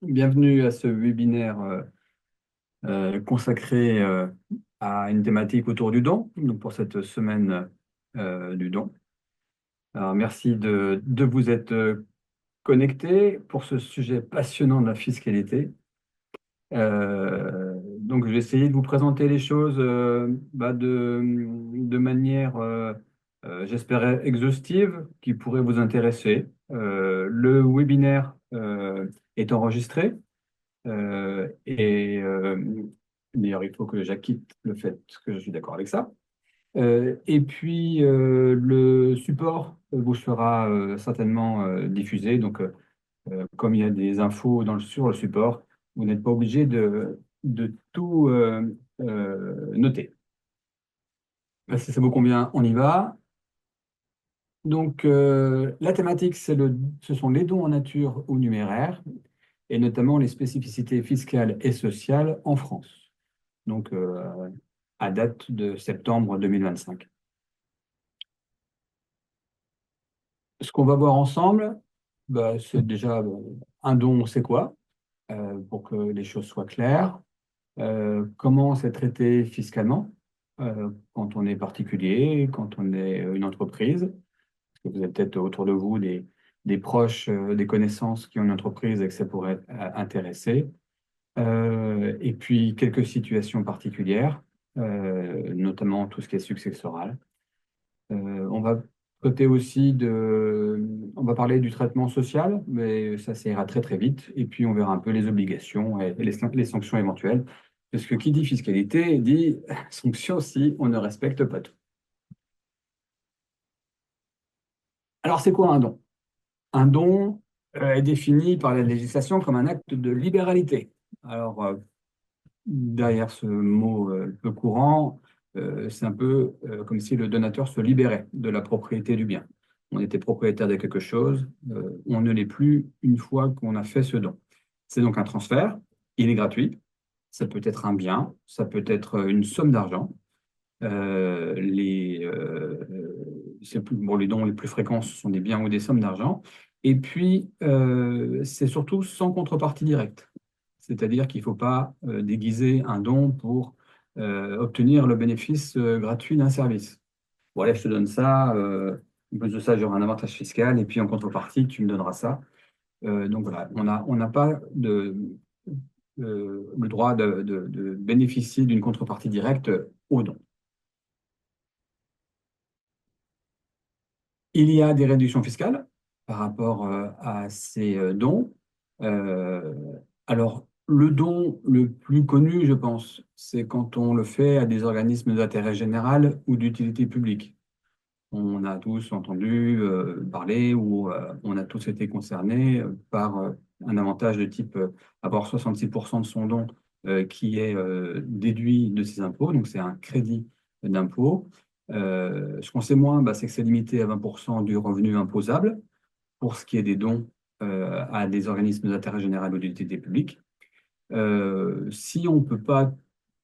Bienvenue à ce webinaire consacré à une thématique autour du don, donc pour cette semaine du don. Alors, merci de vous être connectés pour ce sujet passionnant de la fiscalité. Donc, je vais essayer de vous présenter les choses de manière, j'espère, exhaustive, qui pourrait vous intéresser. Le webinaire est enregistré. D'ailleurs, il faut que j'acquitte le fait que je suis d'accord avec ça. Et puis, le support vous sera certainement diffusé. Donc, comme il y a des infos sur le support, vous n'êtes pas obligé de tout noter. Si ça vous convient, on y va. Donc, la thématique, ce sont les dons en nature ou numéraire, et notamment les spécificités fiscales et sociales en France. Donc à date de septembre 2025. Ce qu'on va voir ensemble, c'est déjà un don, c'est quoi, pour que les choses soient claires. Comment c'est traité fiscalement quand on est particulier, quand on est une entreprise. Parce que vous avez peut-être autour de vous des proches, des connaissances qui ont une entreprise et que ça pourrait intéresser. Et puis quelques situations particulières, notamment tout ce qui est successoral. On va traiter aussi on va parler du traitement social, mais ça ira très très vite. Et puis on verra un peu les obligations et les sanctions éventuelles. Parce que qui dit fiscalité dit sanction si on ne respecte pas tout. Alors c'est quoi un don? Un don est défini par la législation comme un acte de libéralité. Alors derrière ce mot peu courant, c'est un peu comme si le donateur se libérait de la propriété du bien. On était propriétaire de quelque chose, on ne l'est plus une fois qu'on a fait ce don. C'est donc un transfert, il est gratuit, ça peut être un bien, ça peut être une somme d'argent. Les dons les plus fréquents, ce sont des biens ou des sommes d'argent. Et puis, c'est surtout sans contrepartie directe. C'est-à-dire qu'il ne faut pas déguiser un don pour obtenir le bénéfice gratuit d'un service. Bon, allez, je te donne ça, en plus de ça, j'aurai un avantage fiscal, et puis en contrepartie, tu me donneras ça. Donc voilà, on n'a pas le droit de bénéficier d'une contrepartie directe au don. Il y a des réductions fiscales par rapport à ces dons. Euh, alors, le don le plus connu, je pense, c'est quand on le fait à des organismes d'intérêt général ou d'utilité publique. On a tous entendu parler ou on a tous été concernés par un avantage de type avoir 66% de son don qui est déduit de ses impôts, donc c'est un crédit d'impôt. Ce qu'on sait moins, c'est que c'est limité à 20% du revenu imposable pour ce qui est des dons à des organismes d'intérêt général ou d'utilité publique. Si on peut pas,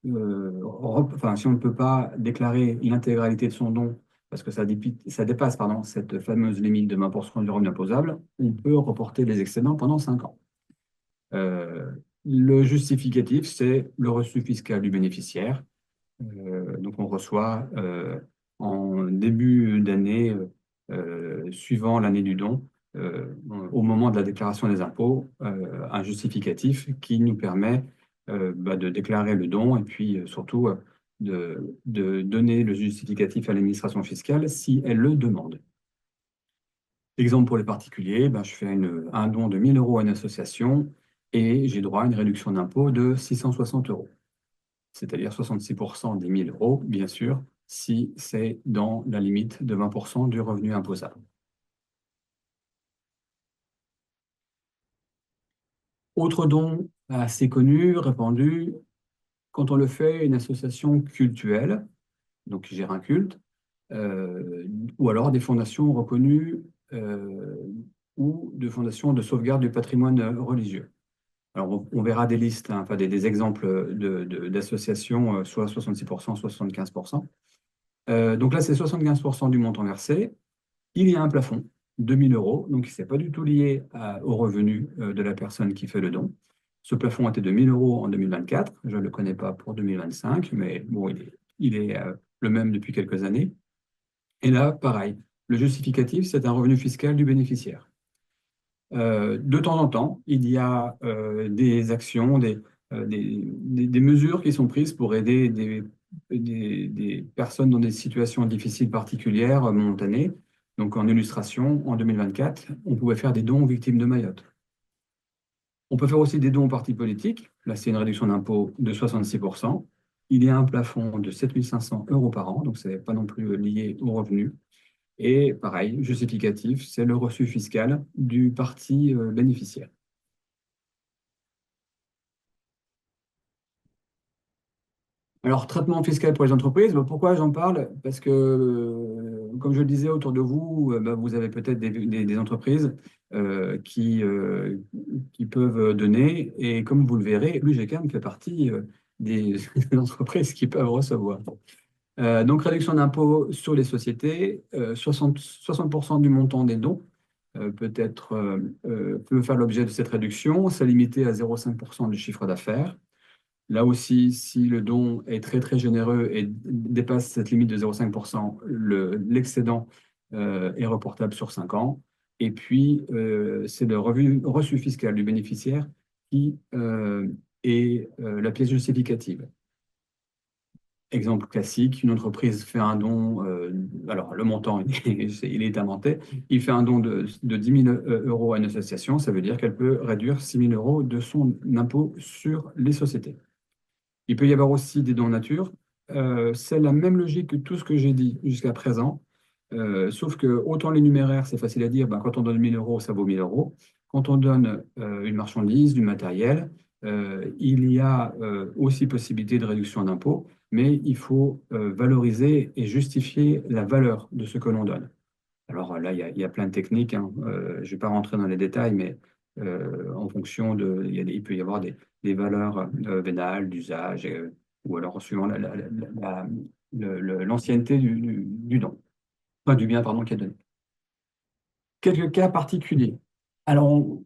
si on ne peut pas déclarer l'intégralité de son don parce que ça dépasse cette fameuse limite de 20% du revenu imposable, on peut reporter les excédents pendant 5 ans. Euh, le justificatif, c'est le reçu fiscal du bénéficiaire. Donc on reçoit en début d'année, suivant l'année du don, au moment de la déclaration des impôts, un justificatif qui nous permet de déclarer le don et puis surtout de donner le justificatif à l'administration fiscale si elle le demande. Exemple pour les particuliers, je fais un don de 1 000 € à une association et j'ai droit à une réduction d'impôt de 660 €. C'est-à-dire 66% des 1 000 €, bien sûr, si c'est dans la limite de 20% du revenu imposable. Autre don assez connu, répandu, quand on le fait, une association cultuelle, donc qui gère un culte, euh, ou alors des fondations reconnues euh, ou de fondations de sauvegarde du patrimoine religieux. Alors, on verra des listes, hein, enfin des exemples d'associations, soit 66%, soit 75%. Donc là, c'est 75% du montant versé. Il y a un plafond. 2 000 euros. Donc, ce n'est pas du tout lié au revenu de la personne qui fait le don. Ce plafond était de 1 000 euros en 2024. Je ne le connais pas pour 2025, mais bon, il est le même depuis quelques années. Et là, pareil, le justificatif, c'est un revenu fiscal du bénéficiaire. De temps en temps, il y a des actions, des mesures qui sont prises pour aider des personnes dans des situations difficiles particulières, momentanées. Donc, en illustration, en 2024, on pouvait faire des dons aux victimes de Mayotte. On peut faire aussi des dons aux partis politiques. Là, c'est une réduction d'impôt de 66%. Il y a un plafond de 7 500 euros par an, donc ce n'est pas non plus lié au revenu. Et pareil, justificatif, c'est le reçu fiscal du parti bénéficiaire. Alors, traitement fiscal pour les entreprises, bah, pourquoi j'en parle? Parce que, comme je le disais, autour de vous, bah, vous avez peut-être des entreprises qui peuvent donner. Et comme vous le verrez, l'UGCAM fait partie des entreprises qui peuvent recevoir. Donc, réduction d'impôt sur les sociétés, 60% du montant des dons peut faire l'objet de cette réduction. C'est limité à 0,5% du chiffre d'affaires. Là aussi, si le don est très très généreux et dépasse cette limite de 0,5%, l'excédent est reportable sur 5 ans. Et puis, c'est le reçu fiscal du bénéficiaire qui est la pièce justificative. Exemple classique, une entreprise fait un don, alors le montant, il est inventé, il fait un don de 10 000 euros à une association, ça veut dire qu'elle peut réduire 6 000 euros de son impôt sur les sociétés. Il peut y avoir aussi des dons nature. C'est la même logique que tout ce que j'ai dit jusqu'à présent, sauf que autant les numéraires, c'est facile à dire, ben, quand on donne 1 000 euros, ça vaut 1 000 euros. Quand on donne une marchandise, du matériel, il y a aussi possibilité de réduction d'impôt, mais il faut valoriser et justifier la valeur de ce que l'on donne. Alors là, il y a plein de techniques, hein. Je ne vais pas rentrer dans les détails, mais en fonction il peut y avoir des valeurs vénales, d'usage, ou alors suivant l'ancienneté du don, enfin, du bien, pardon, qui est donné. Quelques cas particuliers. Alors,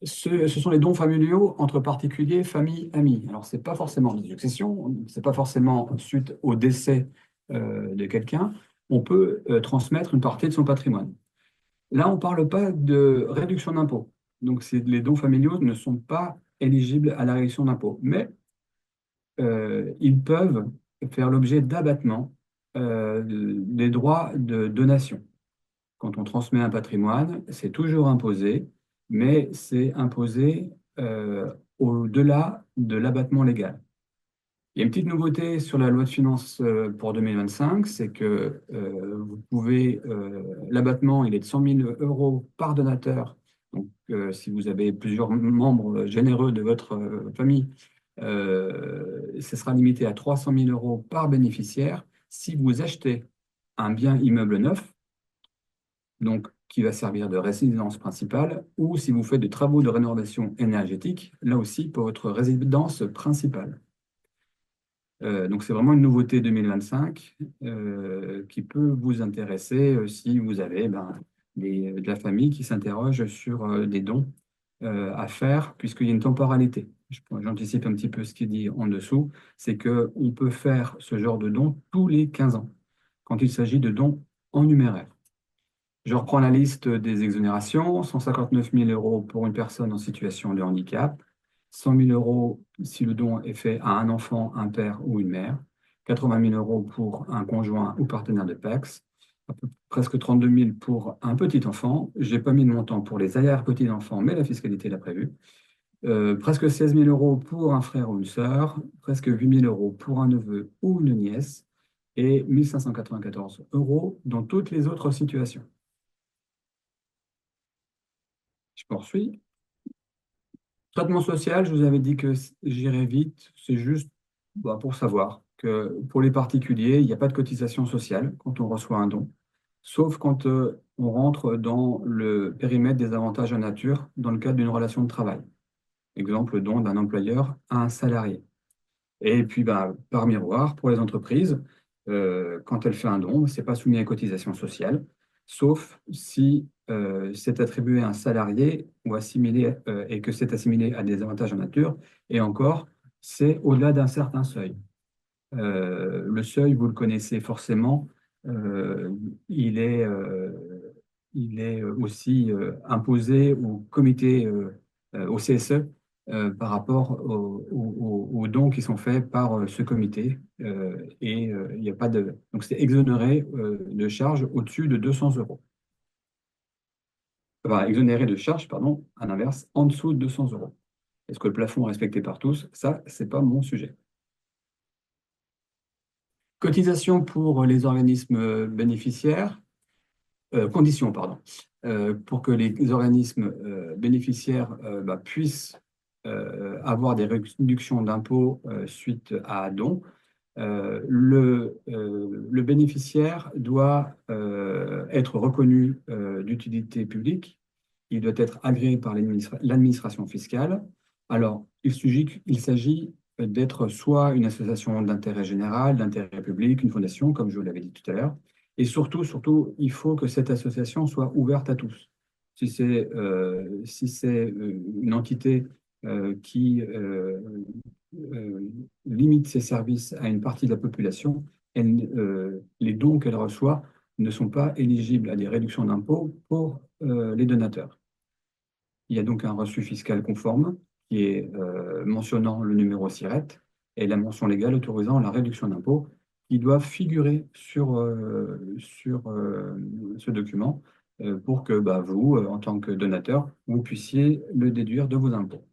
ce sont les dons familiaux entre particuliers, famille, amis. Alors, ce n'est pas forcément des successions, ce n'est pas forcément suite au décès de quelqu'un. On peut transmettre une partie de son patrimoine. Là, on ne parle pas de réduction d'impôt. Donc, les dons familiaux ne sont pas éligibles à la réduction d'impôt. Mais ils peuvent faire l'objet d'abattement des droits de donation. Quand on transmet un patrimoine, c'est toujours imposé, mais c'est imposé au-delà de l'abattement légal. Il y a une petite nouveauté sur la loi de finances pour 2025, c'est que l'abattement, il est de 100 000 euros par donateur. Donc, si vous avez plusieurs membres généreux de votre famille, ce sera limité à 300 000 euros par bénéficiaire. Si vous achetez un bien immeuble neuf, donc qui va servir de résidence principale, ou si vous faites des travaux de rénovation énergétique, là aussi pour votre résidence principale. Donc, c'est vraiment une nouveauté 2025 qui peut vous intéresser si vous avez de la famille qui s'interroge sur des dons à faire, puisqu'il y a une temporalité. J'anticipe un petit peu ce qui est dit en dessous, c'est qu'on peut faire ce genre de don tous les 15 ans, quand il s'agit de dons en numéraire. Je reprends la liste des exonérations. 159 000 euros pour une personne en situation de handicap. 100 000 euros si le don est fait à un enfant, un père ou une mère. 80 000 euros pour un conjoint ou partenaire de PEX. Presque 32 000 pour un petit enfant. Je n'ai pas mis de montant pour les arrière-petits-enfants, mais la fiscalité l'a prévu. Presque 16 000 euros pour un frère ou une sœur. Presque 8 000 euros pour un neveu ou une nièce. Et 1 594 euros dans toutes les autres situations. Je poursuis. Traitement social, je vous avais dit que j'irais vite. C'est juste pour savoir que pour les particuliers, il n'y a pas de cotisation sociale quand on reçoit un don, sauf quand on rentre dans le périmètre des avantages en nature dans le cadre d'une relation de travail. Exemple, don d'un employeur à un salarié. Et puis, par miroir, pour les entreprises, quand elle fait un don, ce n'est pas soumis à cotisation sociale, sauf si c'est attribué à un salarié ou assimilé, et que c'est assimilé à des avantages en nature, et encore, c'est au-delà d'un certain seuil. Le seuil, vous le connaissez forcément, euh, il est, euh, il est aussi imposé au comité, au CSE, par rapport aux dons qui sont faits par ce comité. Il n'y a pas de... Donc, c'est exonéré de charges au-dessus de 200 euros. Enfin, exonéré de charges, pardon, à l'inverse, en dessous de 200 euros. Est-ce que le plafond est respecté par tous? Ça, c'est pas mon sujet. Cotisation pour les organismes bénéficiaires, conditions, pardon, pour que les organismes bénéficiaires puissent avoir des réductions d'impôts suite à don. Le bénéficiaire doit être reconnu d'utilité publique. Il doit être agréé par l'administration fiscale. Alors, il s'agit d'être soit une association d'intérêt général, d'intérêt public, une fondation, comme je vous l'avais dit tout à l'heure. Et surtout, il faut que cette association soit ouverte à tous. Si c'est une entité qui limite ses services à une partie de la population, les dons qu'elle reçoit ne sont pas éligibles à des réductions d'impôts pour les donateurs. Il y a donc un reçu fiscal conforme qui est mentionnant le numéro SIRET et la mention légale autorisant la réduction d'impôts qui doivent figurer sur ce document pour que vous, en tant que donateur, vous puissiez le déduire de vos impôts.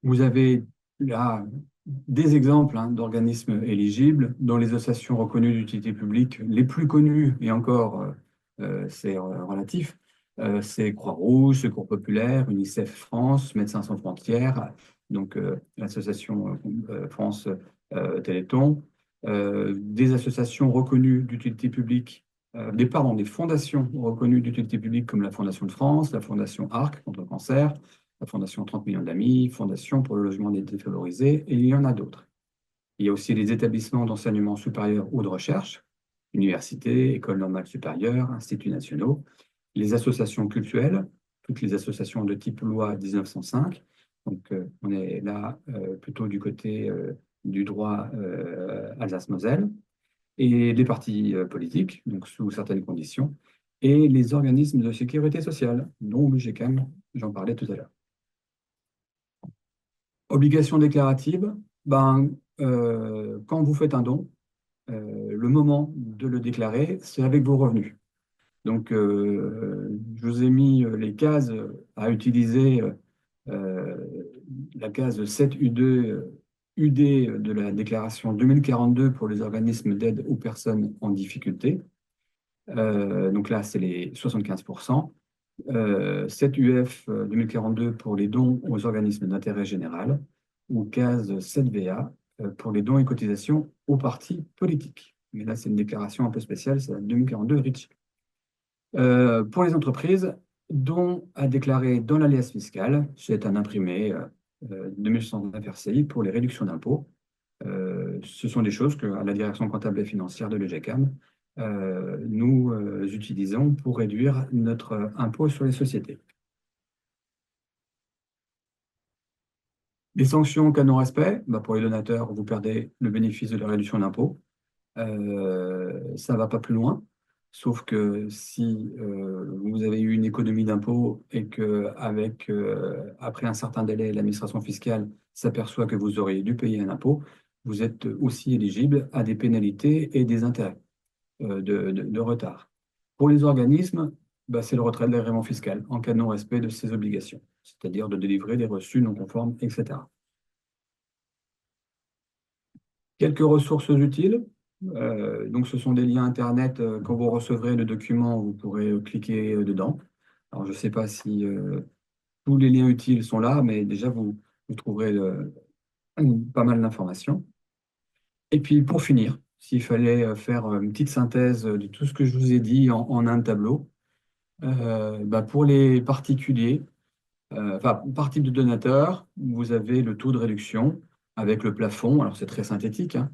Vous avez là des exemples d'organismes éligibles dans les associations reconnues d'utilité publique les plus connues, et encore, c'est relatif, c'est Croix-Rouge, Secours Populaire, UNICEF France, Médecins sans frontières, donc l'association France Téléthon, des associations reconnues d'utilité publique, des fondations reconnues d'utilité publique comme la Fondation de France, la Fondation ARC contre le cancer, la Fondation 30 millions d'amis, Fondation pour le logement des défavorisés, et il y en a d'autres. Il y a aussi les établissements d'enseignement supérieur ou de recherche, universités, écoles normales supérieures, instituts nationaux, les associations cultuelles, toutes les associations de type loi 1905. Donc, on est là plutôt du côté du droit Alsace-Moselle, et les partis politiques, donc sous certaines conditions, et les organismes de sécurité sociale, dont le GECAM, j'en parlais tout à l'heure. Obligation déclarative, quand vous faites un don, le moment de le déclarer, c'est avec vos revenus. Donc, je vous ai mis les cases à utiliser, euh, la case 7U2, UD de la déclaration 2042 pour les organismes d'aide aux personnes en difficulté. Donc là, c'est les 75%. 7UF 2042 pour les dons aux organismes d'intérêt général ou case 7VA pour les dons et cotisations aux partis politiques. Mais là, c'est une déclaration un peu spéciale, c'est la 2042 RICH. Pour les entreprises, dons à déclarer dans l'alias fiscal, c'est un imprimé 2109 RCI pour les réductions d'impôts. Ce sont des choses que à la direction comptable et financière de l'EGECAM, nous utilisons pour réduire notre impôt sur les sociétés. Les sanctions en cas de non-respect, pour les donateurs, vous perdez le bénéfice de la réduction d'impôt. Ça ne va pas plus loin, sauf que si vous avez eu une économie d'impôt et que après un certain délai, l'administration fiscale s'aperçoit que vous auriez dû payer un impôt, vous êtes aussi éligible à des pénalités et des intérêts de retard. Pour les organismes, c'est le retrait de l'agrément fiscal en cas de non-respect de ses obligations, c'est-à-dire de délivrer des reçus non conformes, etc. Quelques ressources utiles. Donc, ce sont des liens Internet. Quand vous recevrez le document, vous pourrez cliquer dedans. Alors, je ne sais pas si tous les liens utiles sont là, mais déjà, vous trouverez pas mal d'informations. Et puis, pour finir, s'il fallait faire une petite synthèse de tout ce que je vous ai dit en un tableau, pour les particuliers, par type de donateur, vous avez le taux de réduction avec le plafond. Alors, c'est très synthétique, hein.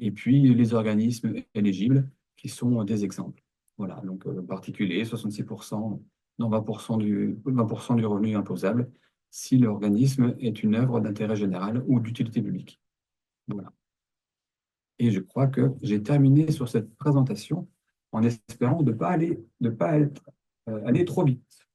et puis les organismes éligibles qui sont des exemples. Voilà, donc particulier, 66%, non 20% du revenu imposable si l'organisme est une œuvre d'intérêt général ou d'utilité publique. Voilà. Et je crois que j'ai terminé sur cette présentation en espérant de ne pas aller trop vite.